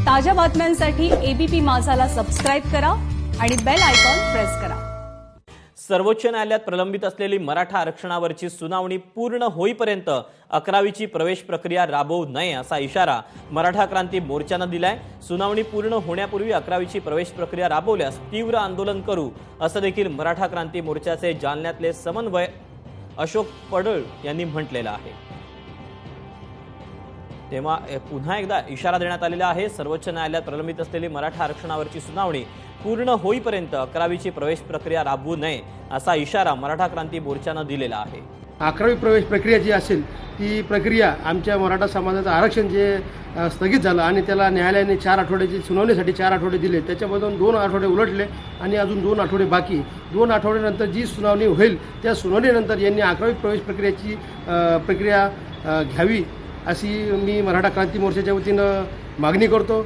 ताज्या बातम्यांसाठी ABP माझाला subscribe करा आणि बेल आयकॉन प्रेस करा। सर्वोच्च न्यायालयात प्रलंबित असलेली मराठा आरक्षणावरची सुनावणी पूर्ण होईपर्यंत 11वीची प्रवेश प्रक्रिया राबवू नये असा इशारा मराठा क्रांती मोर्चाने दिलाय। सुनावणी पूर्ण होण्यापूर्वी 11वीची प्रवेश प्रक्रिया राबवल्यास तीव्र आंदोलन करू असं देखील मराठा क्रांती मोर्चाचे जालन्यातले समन्वय अशोक पडळ यांनी म्हटलेलं आहे। तेव्हा पुन्हा एकदा इशारा देण्यात आलेला आहे। सर्वोच्च न्यायालयात प्रलंबित असलेली मराठा आरक्षणावरची सुनावणी पूर्ण होईपर्यंत 11वीची प्रवेश प्रक्रिया राबवू नये असा इशारा मराठा क्रांती मोर्चाने दिलेला आहे। 11वी प्रवेश प्रक्रिया जी असेल ती प्रक्रिया आमच्या मराठा समाजाचं आरक्षण जे स्थगित झालं आणि त्याला न्यायालयाने 4 आठवड्याची सुनावणीसाठी 4 आठवडे दिले, त्याच्यामधून 2 आठवडे उलटले आणि अजून 2 आठवडे बाकी। 2 आठवड्यानंतर जी सुनावणी होईल त्या सुनावणीनंतर यांनी 11वी प्रवेश प्रक्रियेची प्रक्रिया घ्यावी अशी मी मराठा क्रांती मोर्चाच्या वतीनं मागणी करतो।